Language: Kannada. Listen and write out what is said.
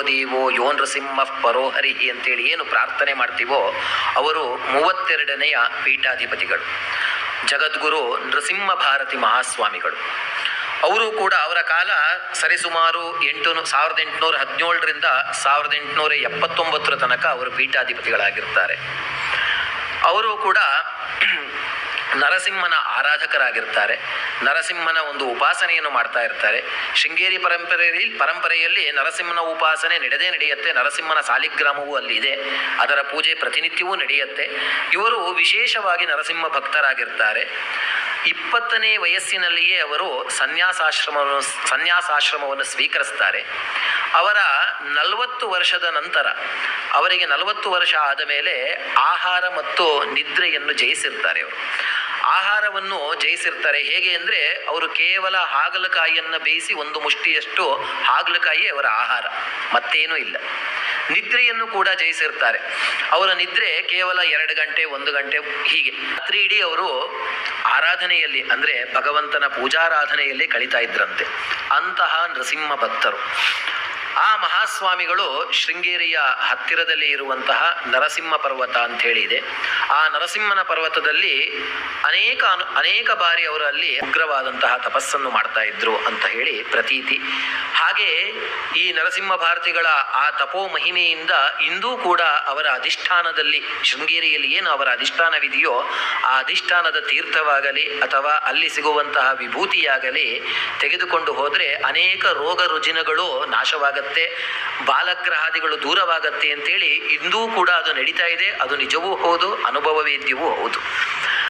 ದೇವೋ ಯೋ ನೃಸಿಂಹ ಪರೋಹರಿಹಿ ಅಂತೇಳಿ ಏನು ಪ್ರಾರ್ಥನೆ ಮಾಡ್ತೀವೋ ಅವರು 32ನೆಯ ಪೀಠಾಧಿಪತಿಗಳು, ಜಗದ್ಗುರು ನೃಸಿಂಹ ಭಾರತಿ ಮಹಾಸ್ವಾಮಿಗಳು. ಅವರು ಕೂಡ ಅವರ ಕಾಲ ಸರಿಸುಮಾರು 1817ರಿಂದ 1879 ತನಕ ಅವರು ಪೀಠಾಧಿಪತಿಗಳಾಗಿರ್ತಾರೆ. ಅವರು ಕೂಡ ನರಸಿಂಹನ ಆರಾಧಕರಾಗಿರ್ತಾರೆ. ನರಸಿಂಹನ ಒಂದು ಉಪಾಸನೆಯನ್ನು ಮಾಡ್ತಾ ಇರ್ತಾರೆ. ಶೃಂಗೇರಿ ಪರಂಪರೆಯಲ್ಲಿ ನರಸಿಂಹನ ಉಪಾಸನೆ ನಡೆಯುತ್ತೆ. ನರಸಿಂಹನ ಸಾಲಿಗ್ರಾಮವೂ ಅಲ್ಲಿ ಇದೆ, ಅದರ ಪೂಜೆ ಪ್ರತಿನಿತ್ಯವೂ ನಡೆಯುತ್ತೆ. ಇವರು ವಿಶೇಷವಾಗಿ ನರಸಿಂಹ ಭಕ್ತರಾಗಿರ್ತಾರೆ. 20ನೇ ವಯಸ್ಸಿನಲ್ಲಿಯೇ ಅವರು ಸನ್ಯಾಸಾಶ್ರಮವನ್ನು ಸ್ವೀಕರಿಸ್ತಾರೆ. ಅವರ 40 ವರ್ಷದ ನಂತರ, ಅವರಿಗೆ 40 ವರ್ಷ ಆದ ಮೇಲೆ ಆಹಾರ ಮತ್ತು ನಿದ್ರೆಯನ್ನು ಜಯಿಸಿರ್ತಾರೆ. ಅವರು ಆಹಾರವನ್ನು ಜಯಿಸಿರ್ತಾರೆ. ಹೇಗೆ ಅಂದರೆ ಅವರು ಕೇವಲ ಹಾಗಲಕಾಯಿಯನ್ನು ಬೇಯಿಸಿ ಒಂದು ಮುಷ್ಟಿಯಷ್ಟು ಹಾಗಲಕಾಯಿ ಅವರ ಆಹಾರ, ಮತ್ತೇನೂ ಇಲ್ಲ. ನಿದ್ರೆಯನ್ನು ಕೂಡ ಜಯಿಸಿರ್ತಾರೆ. ಅವರ ನಿದ್ರೆ ಕೇವಲ 2 ಗಂಟೆ 1 ಗಂಟೆ ಹೀಗೆ. ರಾತ್ರಿ ಇಡೀ ಅವರು ಆರಾಧನೆಯಲ್ಲಿ ಅಂದರೆ ಭಗವಂತನ ಪೂಜಾರಾಧನೆಯಲ್ಲೇ ಕಳೀತಾ ಇದ್ರಂತೆ. ಅಂತಹ ನೃಸಿಂಹ ಭಕ್ತರು. ಆ ಮಹಾಸ್ವಾಮಿಗಳು ಶೃಂಗೇರಿಯ ಹತ್ತಿರದಲ್ಲಿ ಇರುವಂತಹ ನರಸಿಂಹ ಪರ್ವತ ಅಂತ ಹೇಳಿದೆ. ಆ ನರಸಿಂಹನ ಪರ್ವತದಲ್ಲಿ ಅನೇಕ ಬಾರಿ ಅವರು ಅಲ್ಲಿ ಉಗ್ರವಾದಂತಹ ತಪಸ್ಸನ್ನು ಮಾಡ್ತಾ ಇದ್ರು ಅಂತ ಹೇಳಿ ಪ್ರತೀತಿ. ಹಾಗೆ ಈ ನರಸಿಂಹ ಭಾರತಿಗಳ ಆ ತಪೋ ಮಹಿಮೆಯಿಂದ ಇಂದೂ ಕೂಡ ಅವರ ಅಧಿಷ್ಠಾನದಲ್ಲಿ, ಶೃಂಗೇರಿಯಲ್ಲಿ ಏನು ಅವರ ಅಧಿಷ್ಠಾನವಿದೆಯೋ ಆ ಅಧಿಷ್ಠಾನದ ತೀರ್ಥವಾಗಲಿ ಅಥವಾ ಅಲ್ಲಿ ಸಿಗುವಂತಹ ವಿಭೂತಿಯಾಗಲಿ ತೆಗೆದುಕೊಂಡು ಹೋದರೆ ಅನೇಕ ರೋಗ ರುಜಿನಗಳು ನಾಶವಾಗತ್ತೆ, ಬಾಲಗ್ರಹಾದಿಗಳು ದೂರವಾಗತ್ತೆ ಅಂತೇಳಿ ಇಂದೂ ಕೂಡ ಅದು ನಡೀತಾ ಇದೆ. ಅದು ನಿಜವೂ ಹೌದು, ಅನುಭವವೇದ್ಯವೂ ಹೌದು.